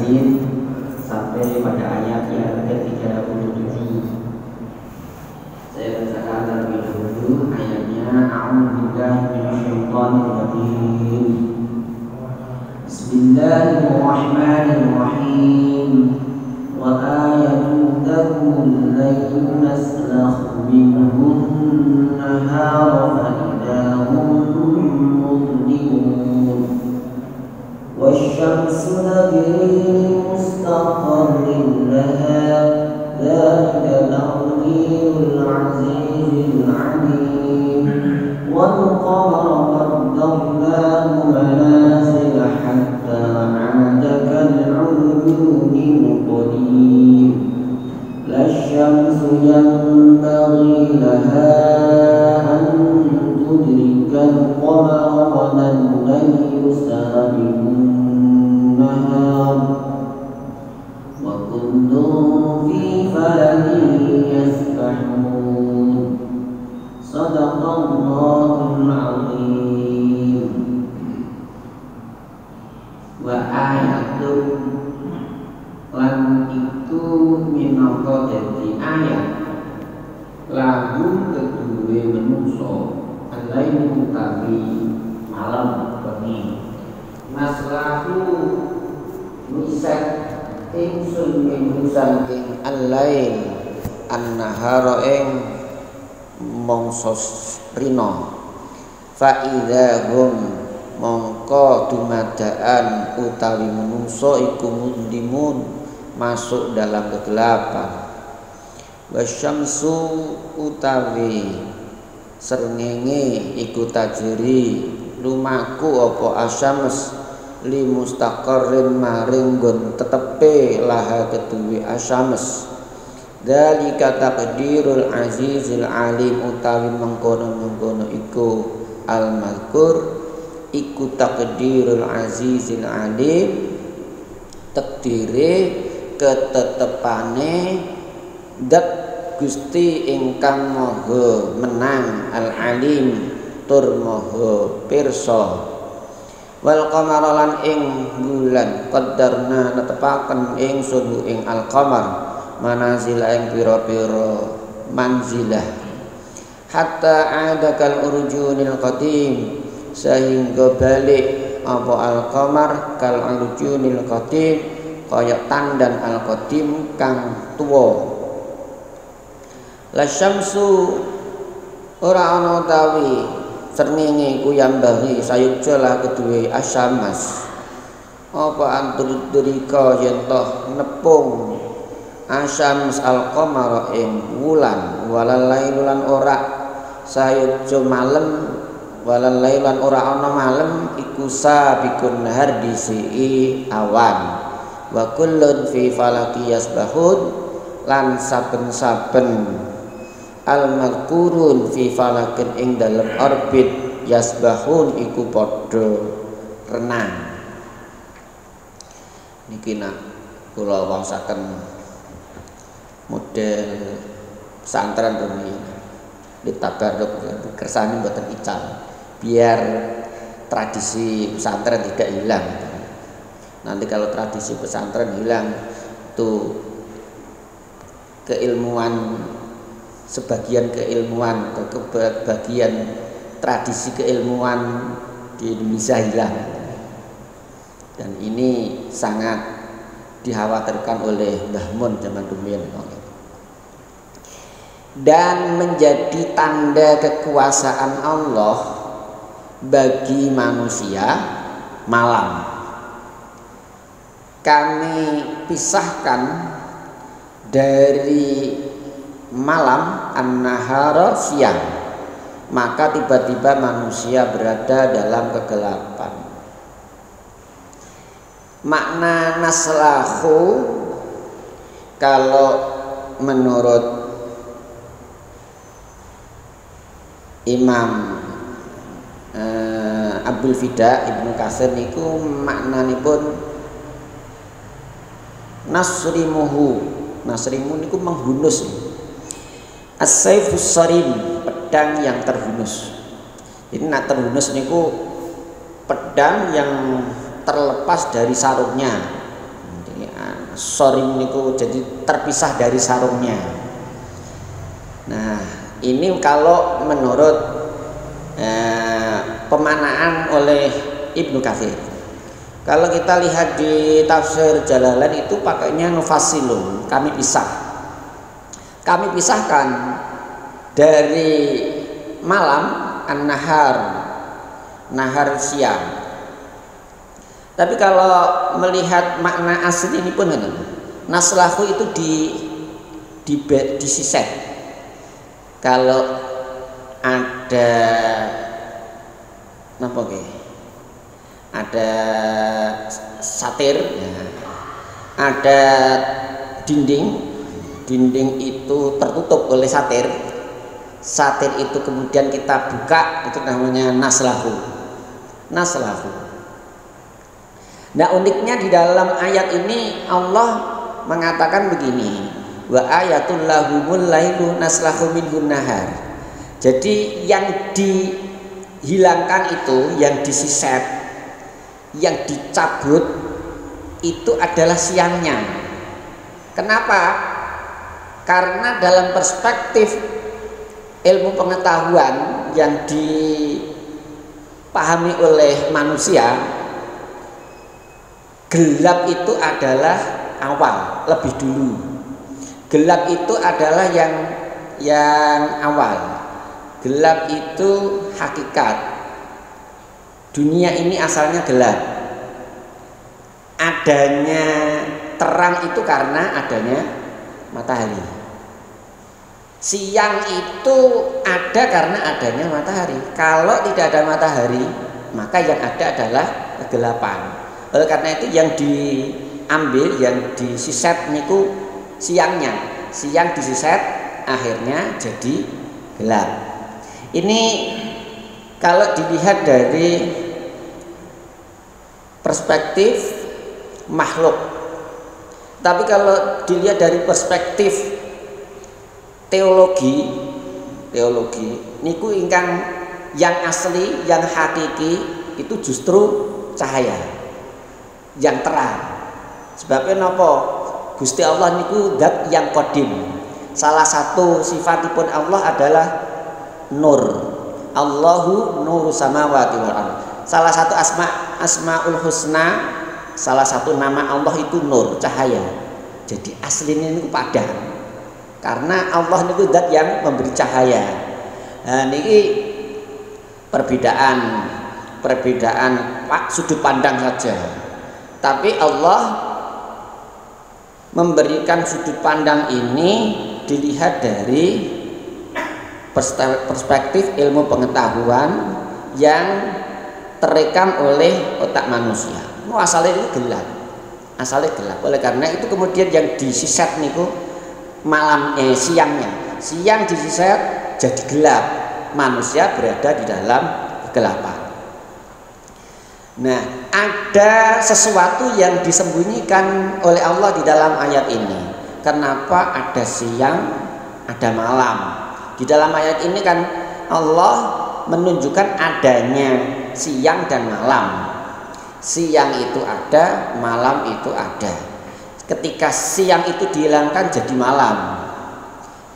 Yasin sampai pada ayat yang ke-37. Saya bacakan terlebih dahulu ayatnya. A'udzubillahi minasyaitonir rajim. Bismillahirrahmanirrahim. Wa ayatun lahumul laylu naslakhu minhun nahara fa idahum mudlimun. Wasyamsu tajri limustaqarrin laha dzalika taqdirul azizil alim. Wal qamara qaddarnahu manazila hatta 'ada kal'urjunil qadim. Lasyamsu yanbaghi laha an tudrikal qamara wa al-laylu sabiqun nahar wa kullun fi falakin yasbahun. Shadaqallahul azim. Wa ayatun lan itu minangka dadi ayat lagu kedue menungso alain utawi malam bengi maslahu misat ingsun min saking alain an-nahara ing mangsa rina fa idzahum mongko dumadaan utawi menungso iku mudlimun masuk dalam kegelapan. Wasyamsu utawi srengenge iku tajri lumaku apa asyams li mustaqarrin maring nggon tetepe laha keduwe asyams. Dzalika taqdirul azizil alim utawi mengkono-mengkono iku al-mazkur iku taqdirul azizil alim takdire ketetepane dat Gusti ingkang maha menang al-alim tur maha pirsa. Wal qamara lan ing bulan qaddarna netepaken ingsun ing al-qamar manazila ing pira-pira manzilah hatta ada kal urjunil qadim sehingga balik apa al-qamar kal urjunil qadim kaya tandan al-qadim kang tuwa. Lasyamsu ora ana utawi srengenge ku yambahi sayukja lah keduwe asyamas apa antudrika yen toh nepung asyams al-qamara ing wulan walal lailan ora sayukja malem walal lailan ora ana malem iku sabikun nahar disi awan. Wa kullun fi falaki yasbahun lan saben-saben al-mazkurun fi falakin ing dalem orbit yasbahun iku padha renang. Niki nak kula waosaken model pesantren rumiyin ditabarruk kersane mboten ical biar tradisi pesantren tidak hilang. Nanti kalau tradisi pesantren hilang tuh keilmuan sebagian keilmuan atau kebagian tradisi keilmuan di Indonesia hilang. Dan ini sangat dikhawatirkan oleh Mbah Mun zaman rumiyin. Dan menjadi tanda kekuasaan Allah bagi manusia malam. Kami pisahkan dari malam an-nahara siang, maka tiba-tiba manusia berada dalam kegelapan. Makna naslahu kalau menurut Imam Abdul Fida Ibnu Katsir niku maknanipun nasrimuhu. Nasrimu niku menghunus. As-saifus sarim, pedang yang terhunus. Ini nak terhunus niku pedang yang terlepas dari sarungnya. Jadi sorim niku jadi terpisah dari sarungnya. Nah, ini kalau menurut pemanaan oleh Ibnu Katsir. Kalau kita lihat di tafsir Jalalain itu pakainya nufasilun, kami pisahkan dari malam nahar siang. Tapi kalau melihat makna asli ini pun naslahu itu disiset. Kalau ada napa ada satir ya. Ada dinding itu tertutup oleh satir itu kemudian kita buka, itu namanya naslahu. Nah, uniknya di dalam ayat ini Allah mengatakan begini, wa ayatul lahumul lailu naslahu minhun nahar. Jadi yang dihilangkan itu, yang disiset, yang dicabut itu adalah siangnya. Kenapa? Karena dalam perspektif ilmu pengetahuan yang dipahami oleh manusia, gelap itu adalah awal, lebih dulu. Gelap itu adalah yang awal. Gelap itu hakikat. Dunia ini asalnya gelap. Adanya terang itu karena adanya matahari. Siang itu ada karena adanya matahari. Kalau tidak ada matahari, maka yang ada adalah kegelapan. Oleh karena itu yang diambil, yang disiset niku siangnya. Siang disiset, akhirnya jadi gelap. Ini kalau dilihat dari perspektif makhluk. Tapi kalau dilihat dari perspektif teologi niku ingkang yang asli, yang hakiki itu justru cahaya yang terang. Sebabnya napa? Gusti Allah niku zat yang qadim. Salah satu sifatipun Allah adalah nur. Allahu nuru samawati wal ardh. Salah satu asmaul husna, salah satu nama Allah itu nur, cahaya. Jadi aslinya niku padang. Karena Allah niku zat yang memberi cahaya. Nah, niki perbedaan sudut pandang saja. Tapi Allah memberikan sudut pandang ini dilihat dari perspektif ilmu pengetahuan yang terekam oleh otak manusia. Asalnya itu gelap. Oleh karena itu kemudian yang disiset niku siangnya. Siang disiset jadi gelap. Manusia berada di dalam kegelapan. Nah, ada sesuatu yang disembunyikan oleh Allah di dalam ayat ini. Kenapa ada siang, ada malam? Di dalam ayat ini kan Allah menunjukkan adanya siang dan malam. Siang itu ada, malam itu ada. Ketika siang itu dihilangkan jadi malam.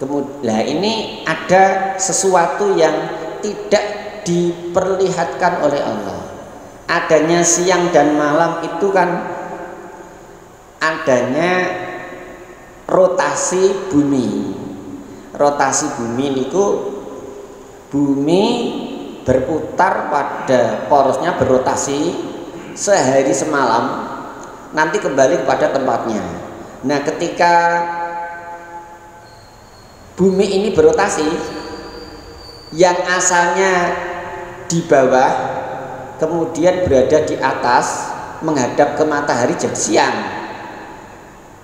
Kemudian ini ada sesuatu yang tidak diperlihatkan oleh Allah. Adanya siang dan malam itu kan adanya rotasi bumi. Rotasi bumi niku bumi berputar pada porosnya berotasi sehari semalam, nanti kembali kepada tempatnya. Nah, ketika bumi ini berotasi, yang asalnya di bawah kemudian berada di atas menghadap ke matahari jadi siang.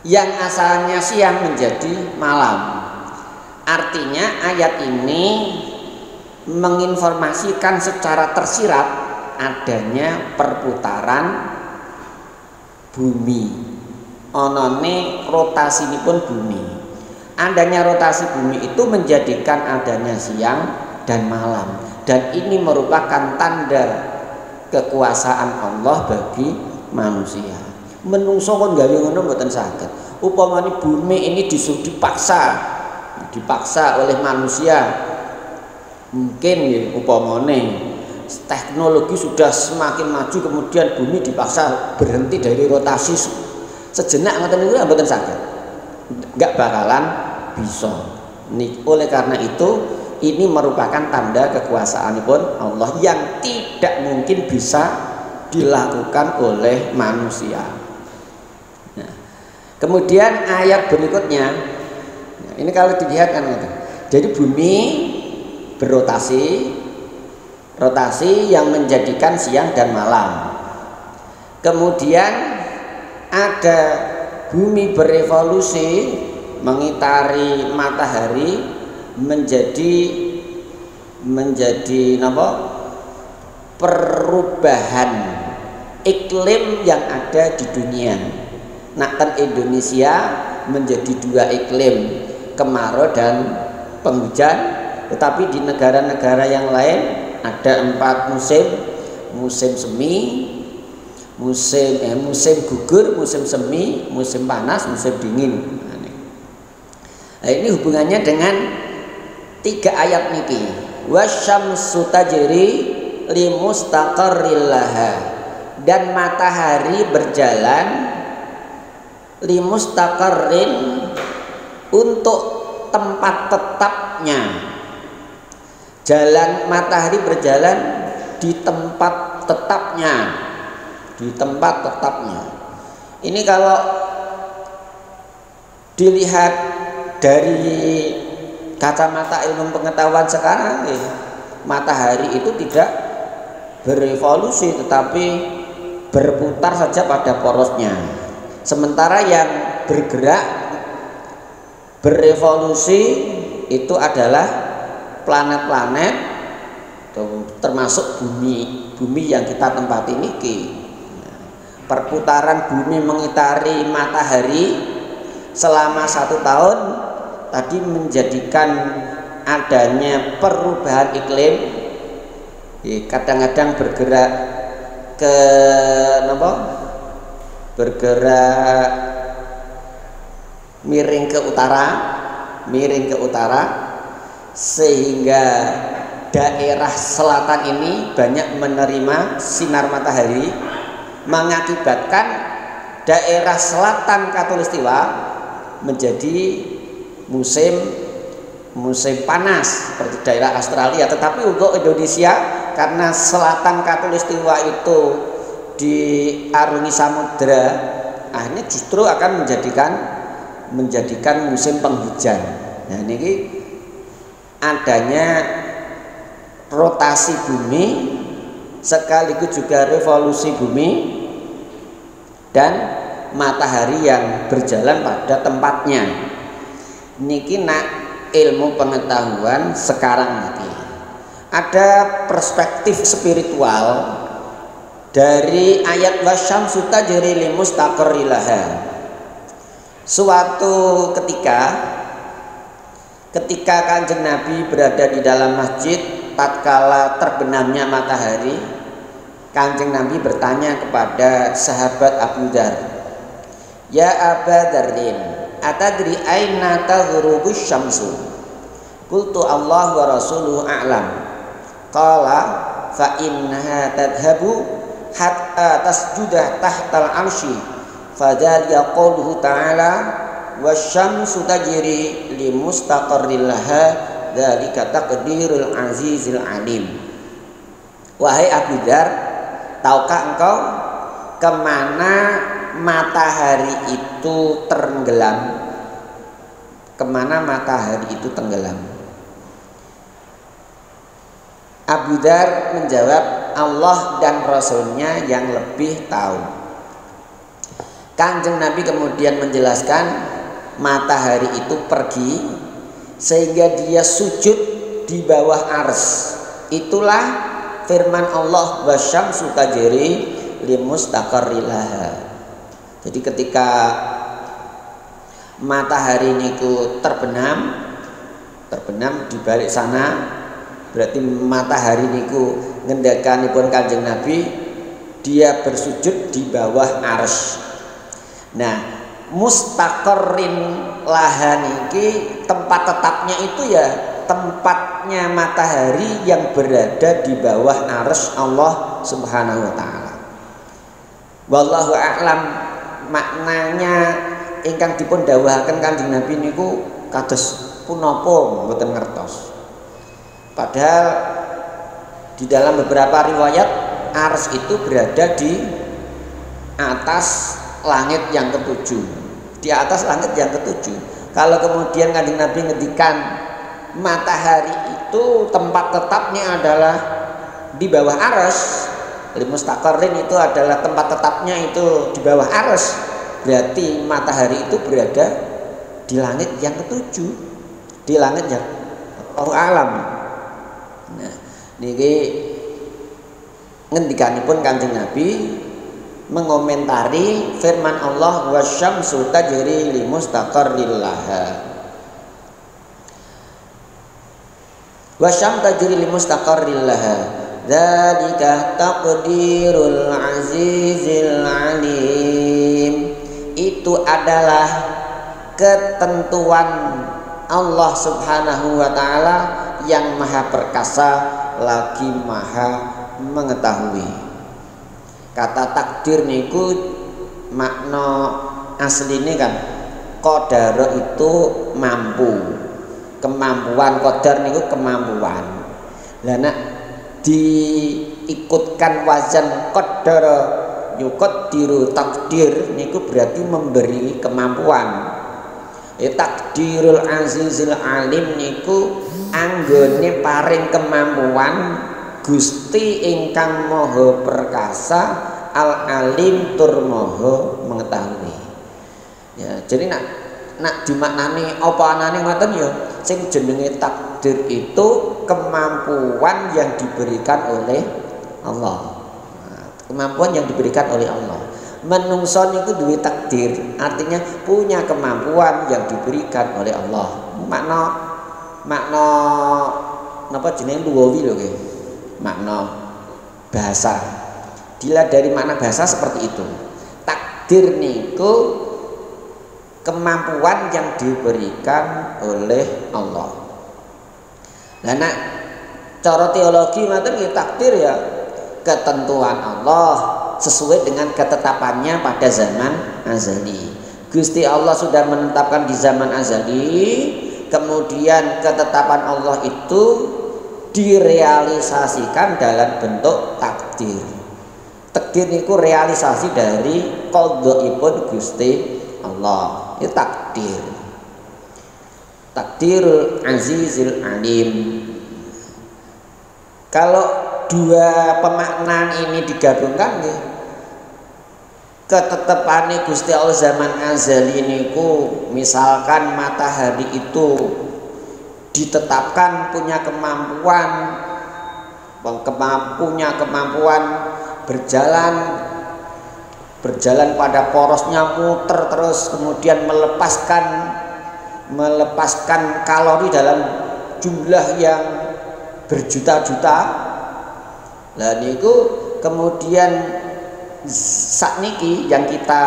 Yang asalnya siang menjadi malam. Artinya ayat ini menginformasikan secara tersirat adanya perputaran bumi. Onone rotasi ini pun bumi. Adanya rotasi bumi itu menjadikan adanya siang dan malam. Dan ini merupakan tanda kekuasaan Allah bagi manusia. Menungso kon gawe ngono mboten saged. Upamane bumi ini disuruh dipaksa oleh manusia, mungkin ya upamane teknologi sudah semakin maju kemudian bumi dipaksa berhenti dari rotasi sejenak ngoten niku mboten saged. Enggak bakalan bisa. Oleh karena itu ini merupakan tanda kekuasaanipun Allah yang tidak mungkin bisa dilakukan oleh manusia. Nah, kemudian ayat berikutnya, nah ini kalau dilihat kan, jadi bumi berrotasi, rotasi yang menjadikan siang dan malam. Kemudian ada bumi berevolusi mengitari matahari menjadi apa? Perubahan iklim yang ada di dunia. Nah, kan Indonesia menjadi dua iklim, kemarau dan penghujan, tetapi di negara-negara yang lain ada 4 musim: musim semi, musim gugur, musim semi, musim panas, musim dingin. Nah, ini hubungannya dengan 3 ayat niki. Wasyamsu tajri limustaqarril laha, dan matahari berjalan limustaqarrin untuk tempat tetapnya. Matahari berjalan di tempat tetapnya, Ini kalau dilihat dari kacamata ilmu pengetahuan sekarang, matahari itu tidak berevolusi tetapi berputar saja pada porosnya. Sementara yang bergerak berevolusi itu adalah planet-planet, termasuk bumi yang kita tempati niki. Perputaran bumi mengitari matahari selama 1 tahun tadi menjadikan adanya perubahan iklim. Kadang-kadang bergerak miring ke utara, sehingga daerah selatan ini banyak menerima sinar matahari, mengakibatkan daerah selatan Khatulistiwa menjadi musim panas seperti daerah Australia. Tetapi untuk Indonesia, karena selatan Khatulistiwa itu diarungi samudra, akhirnya justru akan menjadikan musim penghujan. Nah, ini adanya rotasi bumi sekaligus juga revolusi bumi dan matahari yang berjalan pada tempatnya. Niki nak ilmu pengetahuan sekarang nanti ada perspektif spiritual dari ayat wasyamsu tajri limustaqarril laha. Suatu ketika Kanjeng Nabi berada di dalam masjid tatkala terbenamnya matahari, Kanjeng Nabi bertanya kepada sahabat Abu Dzar, "Ya Aba Dzarrin, atadri aina taghrubus syamsu?" Qultu Allah wa rasuluhu a'lam. Qala fa innaha tadhhabu hatta tasjuda tahtal arsy. Fadzalika qauluhu ta'ala wasyamsu tajri limustaqarril laha dzalika taqdirul azizil alim. Wahai Abu Dzar, tahukah engkau kemana matahari itu tenggelam? Kemana matahari itu tenggelam? Abu Dzar menjawab, Allah dan Rasulnya yang lebih tahu. Kanjeng Nabi kemudian menjelaskan, matahari itu pergi sehingga dia sujud di bawah ars. Itulah firman Allah wasyamsu tajri limustaqarril laha. Jadi ketika matahari niku terbenam di balik sana, berarti matahari niku ngendakanipun Kanjeng Nabi, dia bersujud di bawah ars. Nah, mustaqarrin laha niki tempat tetapnya itu ya tempatnya matahari yang berada di bawah arsy Allah Subhanahu wa taala. Wallahu a'lam maknanya ingkang dipun dawuhaken Kanjeng Nabi niku kados punapa mboten ngertos. Padahal di dalam beberapa riwayat arsy itu berada di atas langit yang ketujuh. Di atas langit yang ketujuh. Kalau kemudian Kanjeng Nabi ngendikan matahari itu tempat tetapnya adalah di bawah arsy, mustaqarrin itu adalah tempat tetapnya itu di bawah arsy, berarti matahari itu berada di langit yang ketujuh, di langit yang Allahu alam. Nah, niki ngendikanipun Kanjeng Nabi mengomentari firman Allah wasyamsu tajri li mustaqarril laha. Wasyam tajri li mustaqarril laha. Dzalika taqdirul azizil alim. Itu adalah ketentuan Allah Subhanahu wa taala yang maha perkasa lagi maha mengetahui. Kata takdir niku makna asline kan qadara itu mampu. Kemampuan, qadar niku kemampuan. Lah nek diikutkan wazan qadara yuqaddiru takdir niku berarti memberi kemampuan. Takdirul azizil alim niku anggone paring kemampuan Gusti ingkang maha perkasa al alim tur maha mengetahui. Ya, jadi nak dimaknani apa anane ngoten ya, sing jenenge takdir itu kemampuan yang diberikan oleh Allah. Nah, kemampuan yang diberikan oleh Allah. Menungso niku duwe takdir, artinya punya kemampuan yang diberikan oleh Allah. Makna napa jenenge luwawi lho nggih. Makna bahasa. Dilihat dari makna bahasa seperti itu. Takdir niku kemampuan yang diberikan oleh Allah. Nah, nek cara teologi ngoten nggih takdir ya ketentuan Allah sesuai dengan ketetapannya pada zaman azali. Gusti Allah sudah menetapkan di zaman azali, kemudian ketetapan Allah itu direalisasikan dalam bentuk takdir. Takdir niku realisasi dari qadhaipun Gusti Allah. Itu takdir. Takdirul azizil alim. Kalau dua pemaknaan ini digabungkan nggih, ketetepane Gusti Allah zaman azali niku misalkan matahari itu ditetapkan punya kemampuan berjalan pada porosnya muter terus kemudian melepaskan kalori dalam jumlah yang berjuta-juta. Lah niku kemudian sakniki yang kita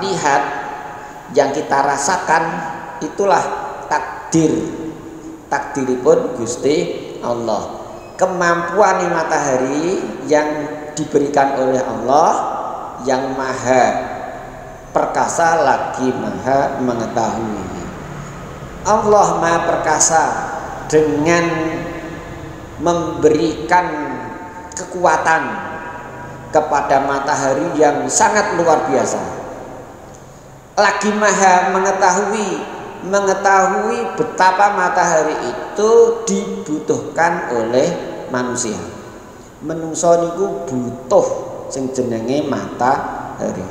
lihat, yang kita rasakan itulah takdiripun Gusti Allah. Kemampuan matahari yang diberikan oleh Allah yang maha perkasa lagi maha mengetahui. Allah maha perkasa dengan memberikan kekuatan kepada matahari yang sangat luar biasa. Lagi maha mengetahui betapa matahari itu dibutuhkan oleh manusia. Menungso niku butuh sing jenenge matahari.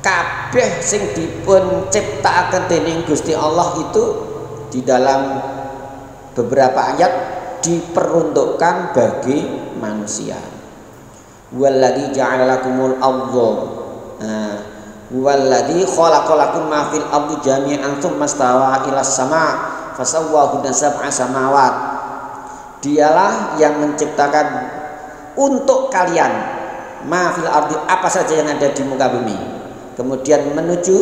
Kabeh sing dipun ciptakaken dening Gusti Allah itu di dalam beberapa ayat diperuntukkan bagi manusia. Walladzi ja'ala lakumul ardha walladzi khalaqalakum ma fil ardi jami'an tsumma stawa ilas sama' fasawwahunna sab'a samawat. Dialah yang menciptakan untuk kalian ma fil ardi, apa saja yang ada di muka bumi. Kemudian menuju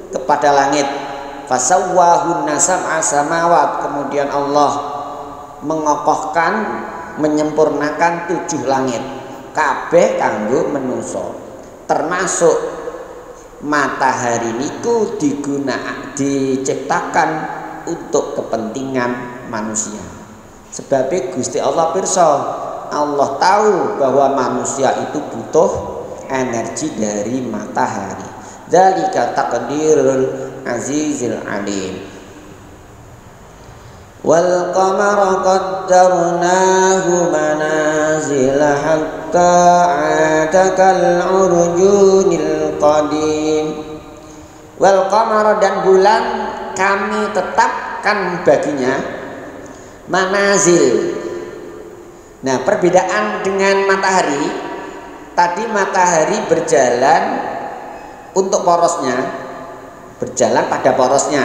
kepada langit, fasawwahunna sab'a samawat, kemudian Allah mengokohkan, menyempurnakan 7 langit kabeh kanggo menungso, termasuk matahari niku diciptakan untuk kepentingan manusia. Sebab Gusti Allah pirsa, Allah tahu bahwa manusia itu butuh energi dari matahari. Dzalika taqdirul azizil alim. Wal qamara qaddarnahu manazila hatta 'adakal urjunil qadim. Wal qamara, dan bulan kami tetapkan baginya manazil. Nah, perbedaan dengan matahari, tadi matahari berjalan untuk porosnya, berjalan pada porosnya.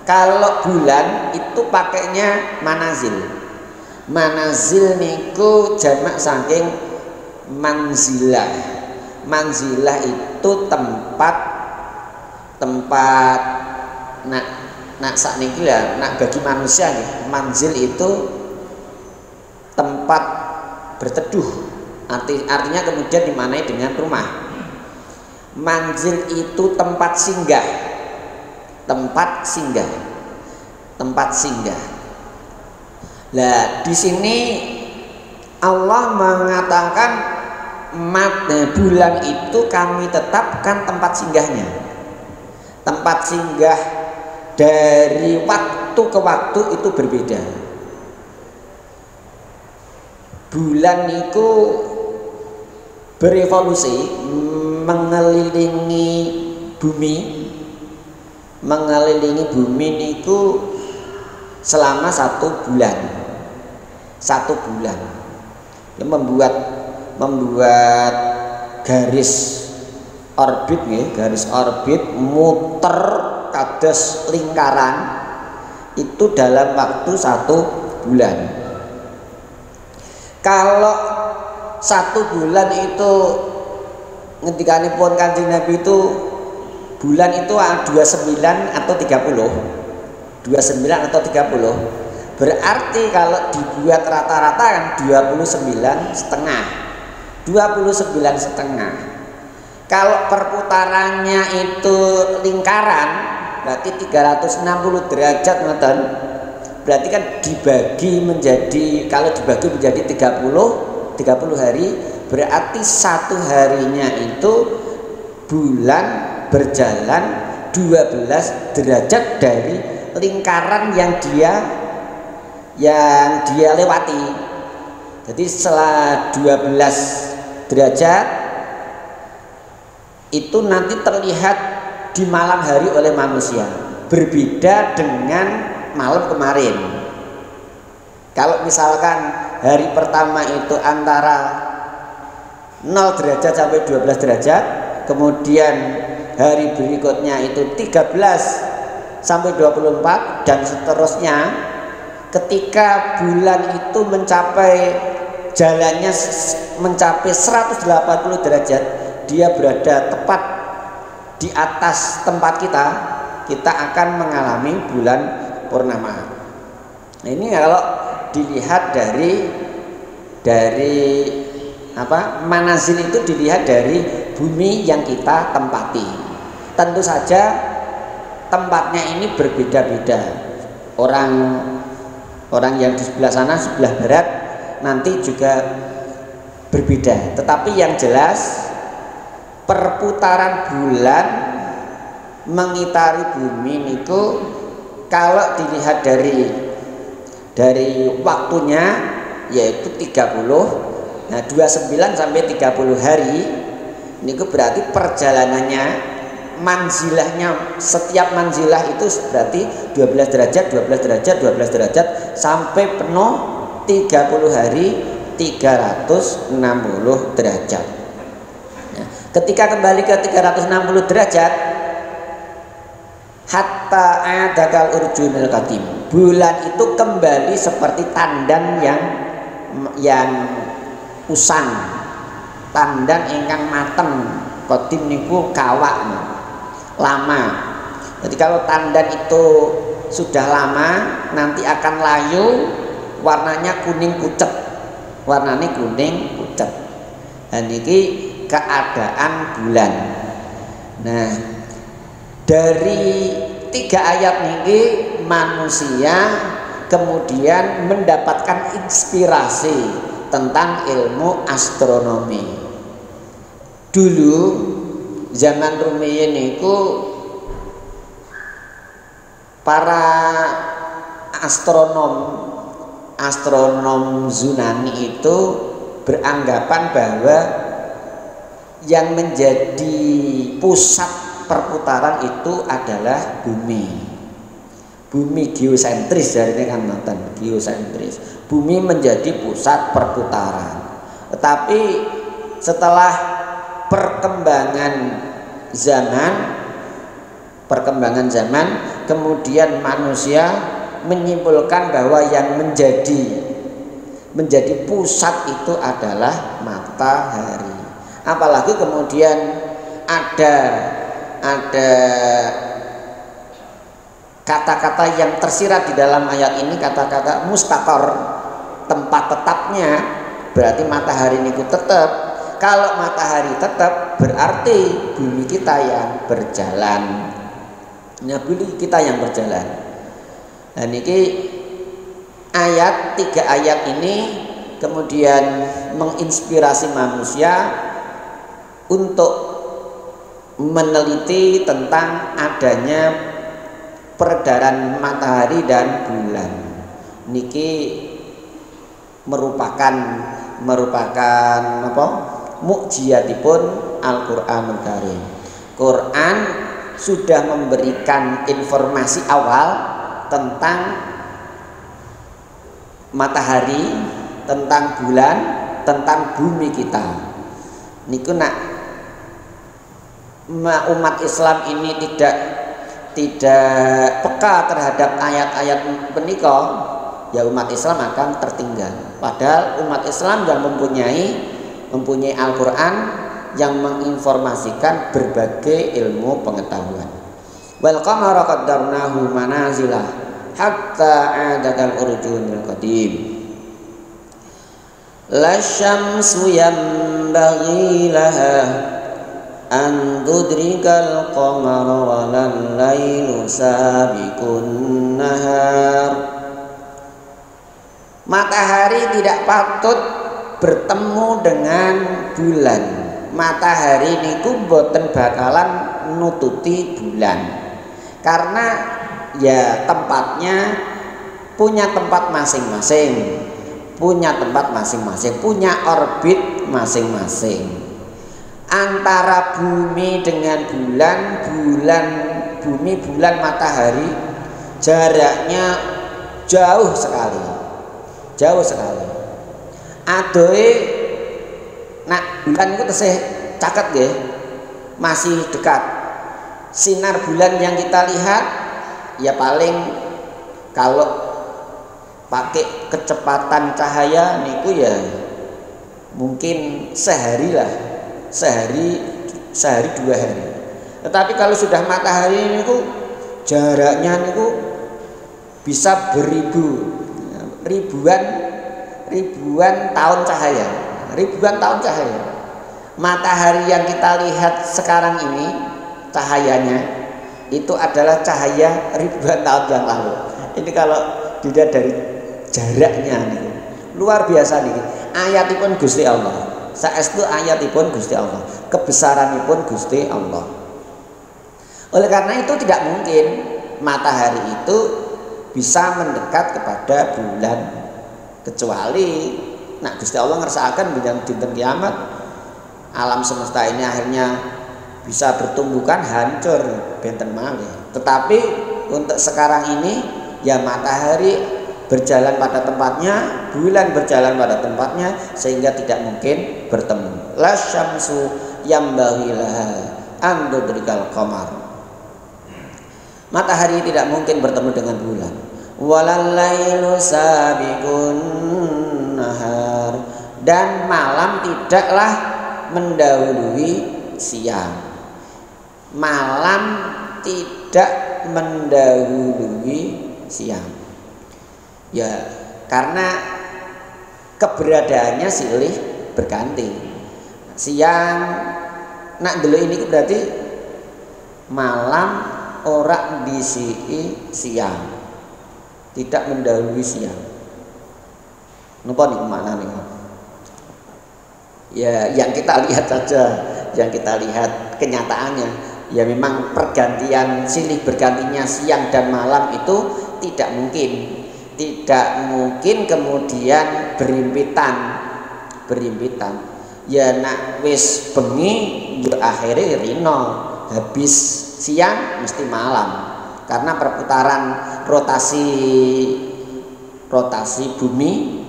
Kalau bulan itu pakainya manazil. Manazil niku jamak saking manzilah. Manzilah itu tempat nak sakniki lah, nak bagi manusia nih, manzil itu tempat berteduh. Artinya kemudian dimanai dengan rumah. Manzil itu tempat singgah. Tempat singgah. Nah, di sini Allah mengatakan bulan itu kami tetapkan tempat singgahnya. Tempat singgah dari waktu ke waktu itu berbeda. Bulan itu berevolusi mengelilingi bumi. Mengelilingi bumi niku selama 1 bulan. 1 bulan. Dia membuat garis orbit nih, garis orbit muter kados lingkaran itu dalam waktu 1 bulan. Kalau 1 bulan itu ngendikanipun Kanjeng Nabi itu bulan itu 29 atau 30. 29 atau 30. Berarti kalau dibuat rata-rata kan 29,5. 29,5. Kalau perputarannya itu lingkaran berarti 360 derajat ngoten. Berarti kan dibagi menjadi, kalau dibagi menjadi 30 hari, berarti 1 harinya itu bulan berjalan 12 derajat dari lingkaran yang dia lewati. Jadi setelah 12 derajat itu nanti terlihat di malam hari oleh manusia, berbeda dengan malam kemarin. Kalau misalkan hari pertama itu antara 0 derajat sampai 12 derajat, kemudian hari berikutnya itu 13 sampai 24 dan seterusnya. Ketika bulan itu jalannya mencapai 180 derajat, dia berada tepat di atas tempat kita akan mengalami bulan purnama. Nah, ini kalau dilihat dari manazil itu dilihat dari bumi yang kita tempati. Tentu saja tempatnya ini berbeda-beda. Orang yang di sebelah sana, sebelah barat nanti juga berbeda. Tetapi yang jelas perputaran bulan mengitari bumi niku kalau dilihat dari waktunya yaitu 30. Nah, 29 sampai 30 hari niku berarti perjalanannya, manzilahnya, setiap manzilah itu berarti 12 derajat, 12 derajat, 12 derajat sampai penuh 30 hari 360 derajat. Nah, ketika kembali ke 360 derajat, hatta adakal urjunil qadim, bulan itu kembali seperti tandan yang usang. tandan ingkang mateng. Qadim niku kawak, lama. Jadi kalau tandan itu sudah lama nanti akan layu, warnanya kuning pucet. Warnanya kuning pucet. Dan ini keadaan bulan. Nah, dari 3 ayat ini manusia kemudian mendapatkan inspirasi tentang ilmu astronomi. Dulu zaman rumiyin niku para astronom Yunani itu beranggapan bahwa yang menjadi pusat perputaran itu adalah bumi. Bumi geosentris, dari ini kan nonton geosentris. Bumi menjadi pusat perputaran. Tetapi setelah perkembangan zaman, kemudian manusia menyimpulkan bahwa yang menjadi pusat itu adalah matahari. Apalagi kemudian ada kata-kata yang tersirat di dalam ayat ini, kata-kata mustaqor, tempat tetapnya, berarti matahari niku tetap. Kalau matahari tetap berarti bumi kita yang berjalan. Nah, bumi kita yang berjalan. Dan ini ayat 3 ayat ini kemudian menginspirasi manusia untuk meneliti tentang adanya peredaran matahari dan bulan. Niki merupakan apa? Mukjizatipun Al-Qur'anul Karim. Quran sudah memberikan informasi awal tentang matahari, tentang bulan, tentang bumi kita. Niku nak umat Islam ini tidak peka terhadap ayat-ayat menika, ya umat Islam akan tertinggal. Padahal umat Islam yang mempunyai Al-Quran yang menginformasikan berbagai ilmu pengetahuan. Wal qamara qaddarnahu manazila hatta 'ada kal urjunil qadim. La syamsu yanbaghi laha an tudrikal qamara walal lailu sabiqun nahar. Matahari tidak patut bertemu dengan bulan. Matahari niku boten bakalan nututi bulan, karena ya tempatnya punya tempat masing-masing, punya orbit masing-masing. Antara bumi dengan bulan, matahari jaraknya jauh sekali. Adoe nak bulan itu tesih caket nggih, masih dekat. Sinar bulan yang kita lihat ya paling kalau pakai kecepatan cahaya niku ya mungkin sehari 2 hari. Tetapi kalau sudah matahari niku jaraknya niku bisa ribuan tahun cahaya. Matahari yang kita lihat sekarang ini cahayanya itu adalah cahaya ribuan tahun yang lalu. Ini kalau dilihat dari jaraknya nih, luar biasa nih. Ayatipun Gusti Allah. Saestu ayatipun Gusti Allah. Kebesaranipun Gusti Allah. Oleh karena itu tidak mungkin matahari itu bisa mendekat kepada bulan, kecuali nak Gusti Allah ngersakaken bilang dinten kiamat alam semesta ini akhirnya bisa bertumbuhkan hancur benten malih. Tetapi untuk sekarang ini ya matahari berjalan pada tempatnya, bulan berjalan pada tempatnya, sehingga tidak mungkin bertemu. La syamsu yambaghi laha an tudrikal qamar. Matahari tidak mungkin bertemu dengan bulan. Walal lailu sabiqun nahar, dan malam tidaklah mendahului siang, malam tidak mendahului siang. Ya, karena keberadaannya silih berganti. Siang nak dulu ini berarti malam ora disii siang, tidak mendahului siang. Napa niku maknane? Ya, yang kita lihat saja, yang kita lihat kenyataannya, ya memang pergantian silih bergantinya siang dan malam itu tidak mungkin kemudian berimpitan. Ya nak wis bengi ya akhirnya rino, habis siang mesti malam, karena perputaran rotasi bumi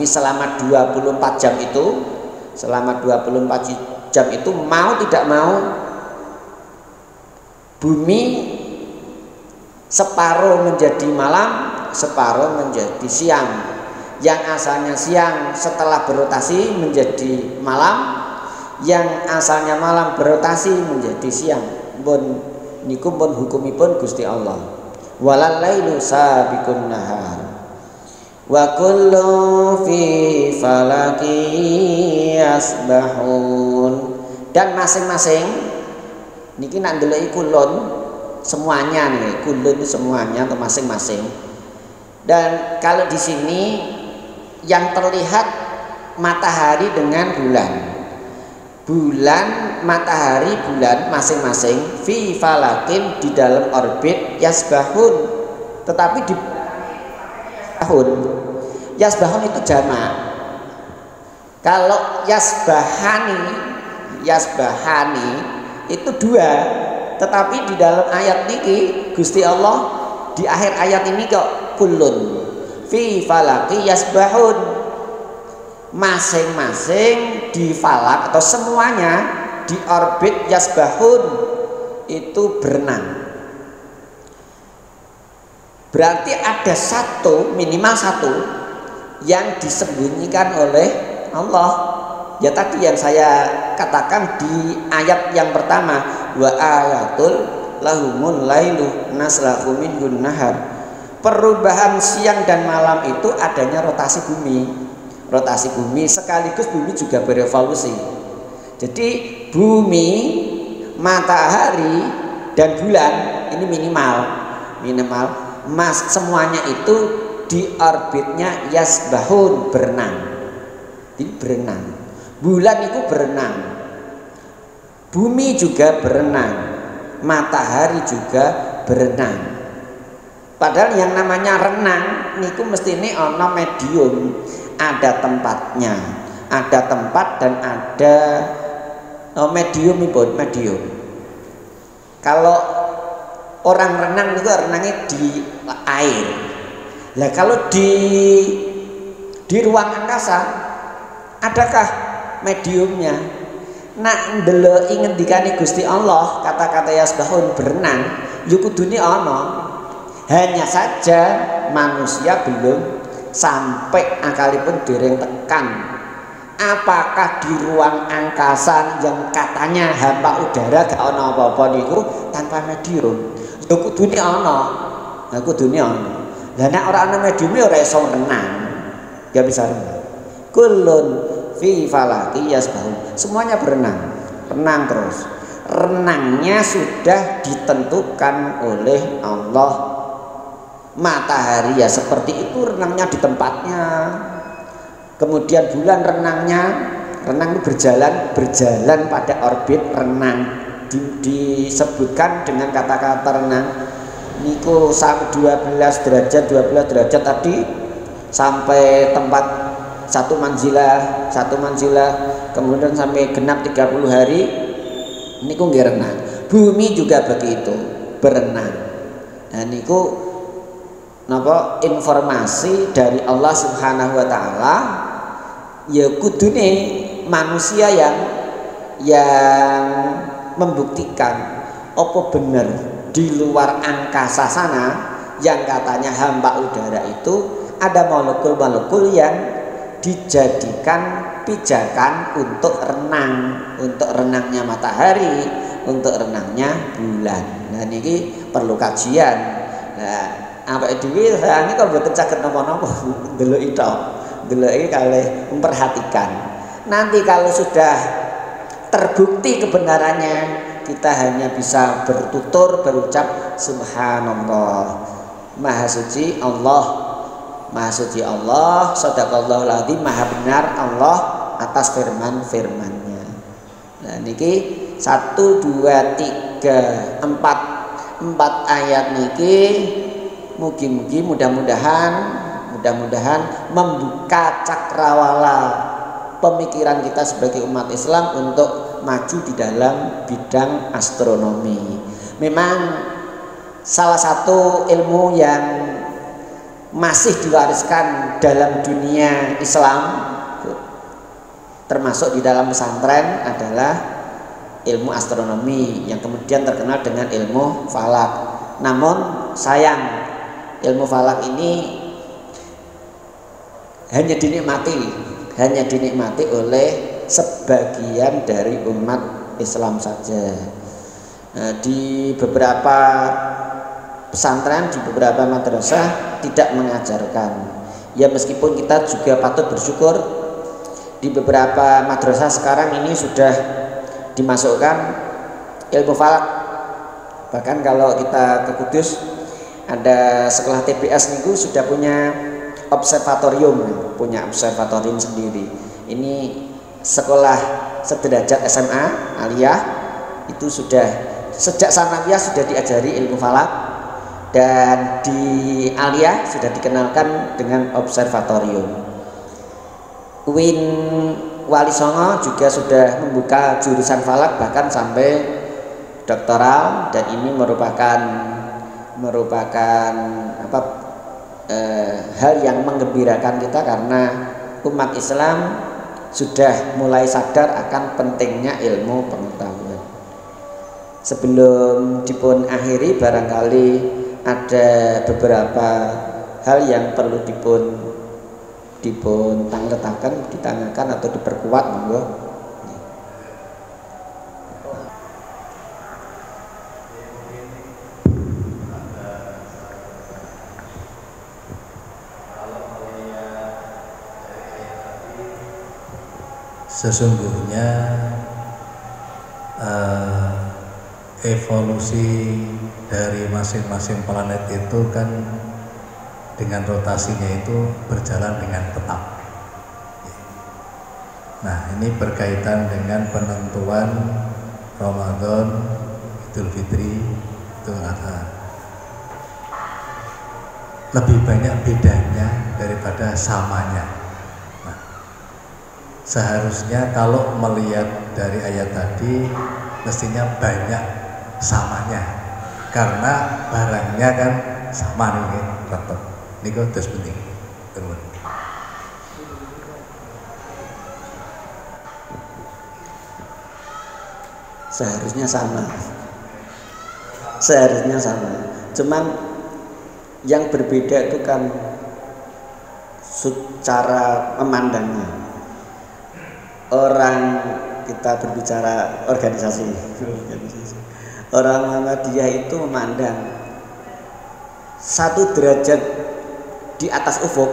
selama 24 jam itu mau tidak mau bumi separuh menjadi malam, separuh menjadi siang. Yang asalnya siang setelah berotasi menjadi malam, yang asalnya malam berotasi menjadi siang. Niku pun hukumipun Gusti Allah. Walal lailu sabiqun nahar wa kullu fi falaki yasbahun. Dan masing-masing niki nak ndeloki kulun semuanya nih, kulun semuanya atau masing-masing. Dan kalau di sini yang terlihat matahari dengan bulan, matahari, bulan masing-masing fi falakin di dalam orbit yasbahun, tetapi di yasbahun itu jamak. Kalau yasbahani itu dua, tetapi di dalam ayat ini Gusti Allah di akhir ayat ini kok kullun fi falaki yasbahun, masing-masing di falak atau semuanya di orbit yasbahun itu berenang. Berarti ada minimal satu yang disembunyikan oleh Allah. Ya tadi yang saya katakan di ayat yang pertama, wa ayatul lahumul lailu naslahu minhun nahar. Perubahan siang dan malam itu adanya rotasi bumi sekaligus bumi juga berevolusi. Jadi bumi, matahari dan bulan ini minimal semuanya itu di orbitnya yasbahun, berenang. Jadi berenang. Bulan itu berenang, bumi juga berenang, matahari juga berenang. Padahal yang namanya renang niku mesti ini ono medium, ada tempatnya, ada tempat dan ada medium. Kalau orang renang itu renangnya di air. Nah kalau di ruang angkasa adakah mediumnya? Nak ndelok ngendikane Gusti Allah kata-kata yasbahun berenang, yo kudune ana. Hanya saja manusia belum sampai akalipun dereng tekan. Apakah di ruang angkasa yang katanya hampa udara gak ana apa-apa niku tanpa medium? Yo kudune ana. Lah kudune ana. Lah nek ora ana mediume ora iso renang. Gak bisa renang. Kullun fi falaki yasbahun. Semuanya berenang terus. Renangnya sudah ditentukan oleh Allah. Matahari ya seperti itu, renangnya di tempatnya. Kemudian bulan renang itu berjalan pada orbit renang. Disebutkan dengan kata-kata renang niku 12 derajat tadi sampai tempat satu manzilah, kemudian sampai genap 30 hari niku nggih renang. Bumi juga begitu, berenang. Nah niku napa informasi dari Allah Subhanahu wa taala, ya kudune manusia yang membuktikan apa benar di luar angkasa sana yang katanya hampa udara itu ada molekul-molekul yang dijadikan pijakan untuk renangnya matahari, untuk renangnya bulan. Nah niki perlu kajian. Nah, awake dhewe saiki kok mboten saged napa-napa ndeloki tok. Ndeloki kalih memperhatikan. Nanti kalau sudah terbukti kebenarannya, kita hanya bisa bertutur berucap subhanallah. Maha suci Allah, maha suci Allah, shadaqallahul adzim, maha benar Allah atas firman-firmannya. Nah niki 1 2 3 4 ayat niki mugi-mugi mudah-mudahan membuka cakrawala pemikiran kita sebagai umat Islam untuk maju di dalam bidang astronomi. Memang salah satu ilmu yang masih diwariskan dalam dunia Islam termasuk di dalam pesantren adalah ilmu astronomi yang kemudian terkenal dengan ilmu falak. Namun sayang, ilmu falak ini hanya dinikmati oleh sebagian dari umat Islam saja. Nah, di beberapa pesantren, di beberapa madrasah tidak mengajarkan. Ya meskipun kita juga patut bersyukur di beberapa madrasah sekarang ini sudah dimasukkan ilmu falak. Bahkan kalau kita ke Kudus ada sekolah TBS niku sudah punya observatorium sendiri. Ini sekolah sederajat SMA aliyah itu sudah sejak sanawiyah sudah diajari ilmu falak, dan di aliyah sudah dikenalkan dengan observatorium. UIN Wali Songo juga sudah membuka jurusan falak bahkan sampai doktoral, dan ini merupakan hal yang menggembirakan kita karena umat Islam sudah mulai sadar akan pentingnya ilmu pengetahuan. Sebelum dipun akhiri, barangkali ada beberapa hal yang perlu dipun tangletaken, ditanyakan atau diperkuat, monggo. Sesungguhnya evolusi dari masing-masing planet itu kan dengan rotasinya itu berjalan dengan tetap. Nah ini berkaitan dengan penentuan Ramadan, Idul Fitri, Idul Adha. Lebih banyak bedanya daripada samanya. Seharusnya kalau melihat dari ayat tadi mestinya banyak samanya, karena barangnya kan sama nih, tetap. Ini kok terus penting. Seharusnya sama. Cuman yang berbeda itu kan secara memandangnya. Orang kita berbicara organisasi. Orang Muhammadiyah itu memandang 1 derajat di atas ufuk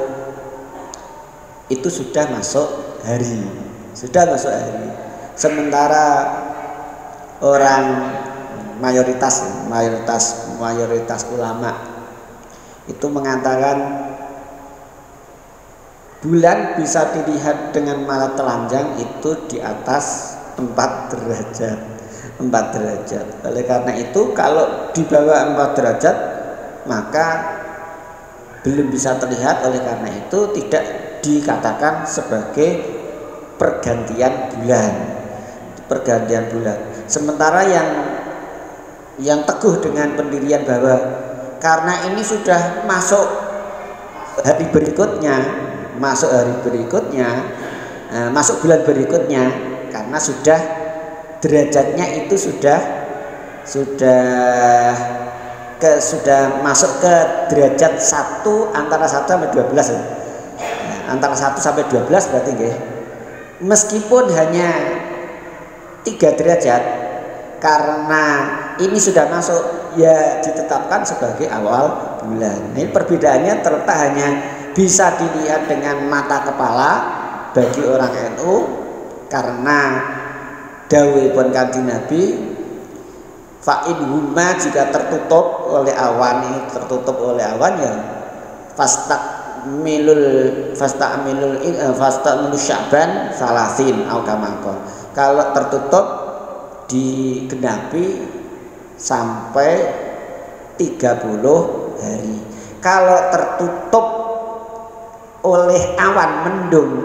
itu sudah masuk hari. Sementara orang mayoritas ulama itu mengatakan bulan bisa dilihat dengan mata telanjang itu di atas 4 derajat. Oleh karena itu kalau di bawah 4 derajat maka belum bisa terlihat. Oleh karena itu tidak dikatakan sebagai pergantian bulan. Sementara yang teguh dengan pendirian bahwa karena ini sudah masuk hari berikutnya, masuk bulan berikutnya, karena sudah derajatnya itu sudah masuk ke derajat 1 antara 1 sampai 12. antara 1 sampai 12 berarti nggih. Meskipun hanya 3 derajat, karena ini sudah masuk ya ditetapkan sebagai awal bulan. Ini perbedaannya terletak hanya bisa dilihat dengan mata kepala bagi orang NU, karena dawuhipun Kanjeng Nabi, fa'in huma, jika tertutup oleh awan, ini tertutup oleh awan ya fastamilul Sya'ban salasin au kama qala. Kalau tertutup digenapi sampai 30 hari. Kalau tertutup oleh awan mendung,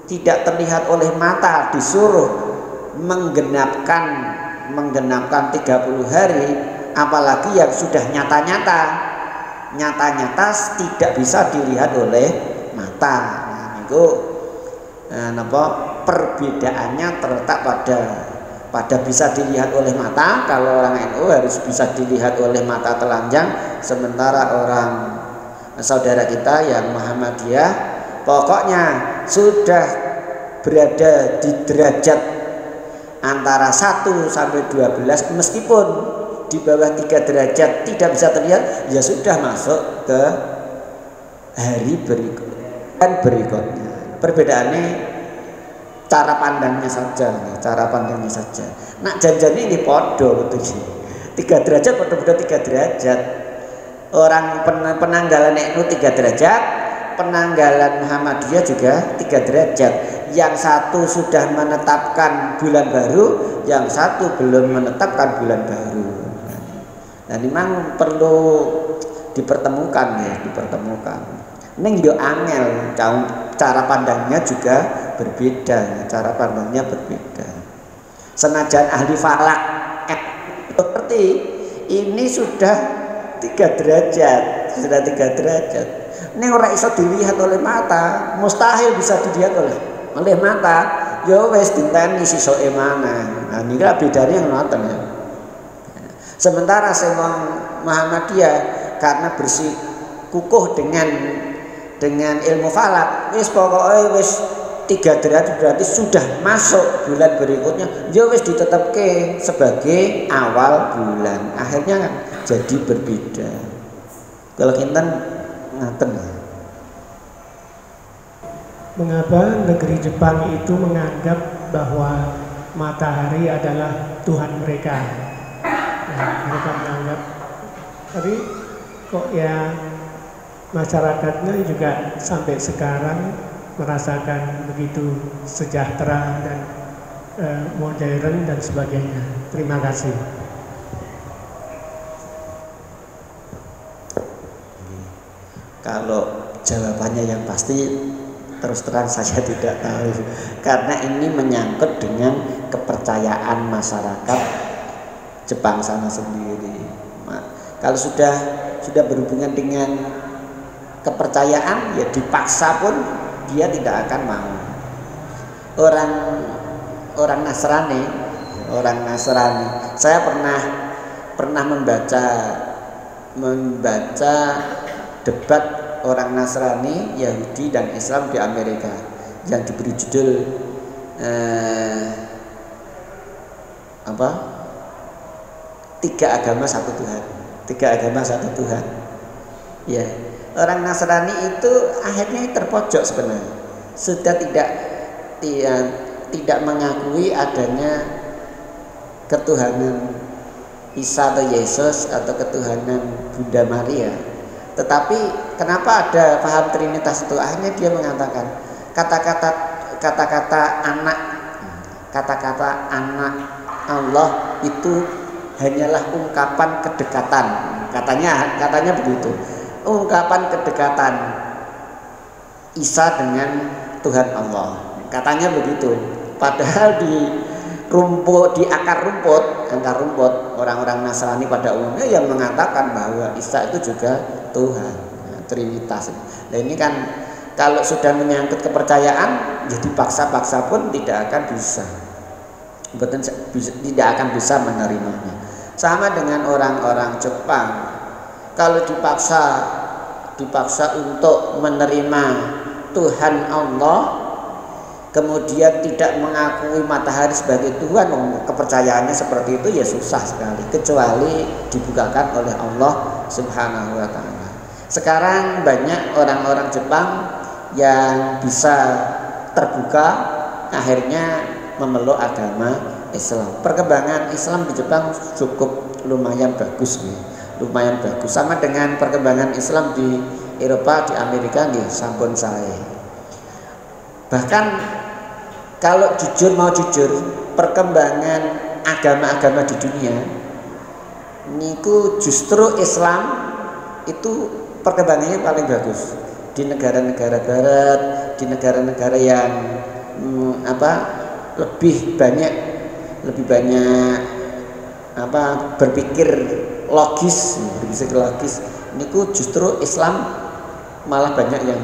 tidak terlihat oleh mata, disuruh menggenapkan 30 hari, apalagi yang sudah nyata-nyata tidak bisa dilihat oleh mata. Nah, itu perbedaannya terletak pada bisa dilihat oleh mata. Kalau orang NU harus bisa dilihat oleh mata telanjang, sementara orang saudara kita yang Muhammadiyah pokoknya sudah berada di derajat antara 1 sampai 12, meskipun di bawah 3 derajat tidak bisa terlihat, ya sudah masuk ke hari berikutnya. Perbedaannya cara pandangnya saja. Nak janjian ini podo betul. 3 derajat podo-podo 3 derajat. Orang penanggalan NU 3 derajat, penanggalan Muhammadiyah juga 3 derajat. Yang satu sudah menetapkan bulan baru, yang satu belum menetapkan bulan baru. Nah, memang perlu dipertemukan ya, Ning yo angel, cara pandangnya juga berbeda, Senajan ahli falak seperti ini sudah 3 derajat, Ini ora iso dilihat oleh mata, mustahil bisa dilihat oleh mata. Yo wis diteni sisoke mana. Nah niki bedane ngoten ya. Sementara sing Muhammadiyah karena bersikukuh dengan ilmu falak, wis pokoke wis 3 derajat berarti sudah masuk bulan berikutnya, ya wis ditetapke sebagai awal bulan. Akhirnya kan jadi berbeda. Kalau kinten ngaten. Mengapa negeri Jepang itu menganggap bahwa matahari adalah Tuhan mereka? Nah, mereka menganggap, tapi kok ya masyarakatnya juga sampai sekarang merasakan begitu sejahtera dan modern dan sebagainya. Terima kasih. Kalau jawabannya yang pasti terus terang saya tidak tahu, karena ini menyangkut dengan kepercayaan masyarakat Jepang sana sendiri. Kalau sudah berhubungan dengan kepercayaan, ya dipaksa pun dia tidak akan mau. Orang Nasrani, saya pernah membaca debat orang Nasrani, Yahudi dan Islam di Amerika yang diberi judul Tiga agama satu Tuhan. Ya, orang Nasrani itu akhirnya terpojok sebenarnya. Sudah tidak mengakui adanya ketuhanan Isa atau Yesus atau ketuhanan Bunda Maria. Tetapi kenapa ada paham Trinitas itu? Akhirnya dia mengatakan kata-kata anak Allah itu hanyalah ungkapan kedekatan. Katanya begitu. Ungkapan kedekatan Isa dengan Tuhan Allah. Katanya begitu. Padahal di akar rumput orang-orang Nasrani pada umumnya yang mengatakan bahwa Isa itu juga Tuhan, Trinitas. Nah ini kan kalau sudah menyangkut kepercayaan, jadi paksa-paksa pun tidak akan bisa menerimanya. Sama dengan orang-orang Jepang, kalau dipaksa untuk menerima Tuhan Allah, kemudian tidak mengakui matahari sebagai Tuhan, kepercayaannya seperti itu ya susah sekali, kecuali dibukakan oleh Allah Subhanahu wa ta'ala. Sekarang banyak orang-orang Jepang yang bisa terbuka, akhirnya memeluk agama Islam. Perkembangan Islam di Jepang cukup lumayan bagus nih. Lumayan bagus, sama dengan perkembangan Islam di Eropa, di Amerika nih, sampun sae. Bahkan kalau jujur mau jujur, perkembangan agama-agama di dunia niku justru Islam itu perkembangannya paling bagus di negara-negara barat, di negara-negara yang lebih banyak berpikir logis. Niku justru Islam malah banyak yang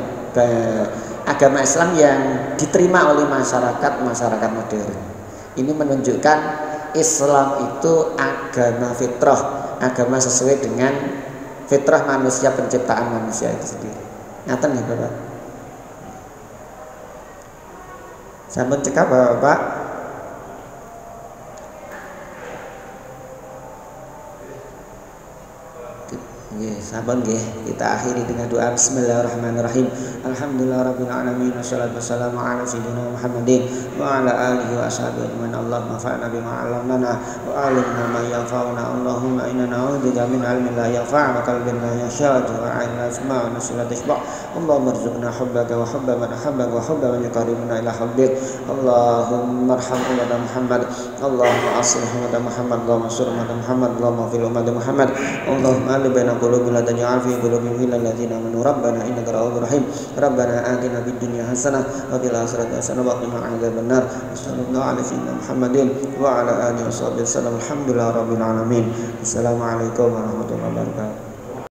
agama Islam yang diterima oleh masyarakat modern. Ini menunjukkan Islam itu agama fitrah, agama sesuai dengan fitrah manusia, penciptaan manusia itu sendiri. Ngaten ya Bapak? Sampun cekap Bapak? Sampun nggih, kita akhiri dengan doa bismillahirrahmanirrahim. Alhamdulillahirabbil alamin wassalatu wassalamu ala sayyidina Muhammadin wa ala alihi wa ashabihi ajmain. Allahumma fa'na bima 'allamtana wa 'allimna ma yanfa'una. Allahumma inna na'udzubika min 'ilmin la yanfa' wa qalbin la yakhsha wa 'aynin la tasma' wa nafsin la tashba'. Allahumma arzuqna hubbaka wa hubba man ahabbaka wa hubba man yuqarribuna ila hubbik. Allahumma arham ummata Muhammad. Allahumma aslih ummata Muhammad. Allahumma ansur ummata Muhammad. Allahumma fil ummati Muhammad. Allahumma alif baina qulubina la taj'al fi qulubihim ghillan ladzina amanu rabbana innaka ra'ufur rahim. Rabbana atina fid dunya hasanah wa fil akhirati hasanah wa qina adzabannar. Sallallahu alaihi wasallam Muhammadin wa ala alihi wasallam. Alhamdulillahirabbil alamin. Assalamualaikum warahmatullahi wabarakatuh.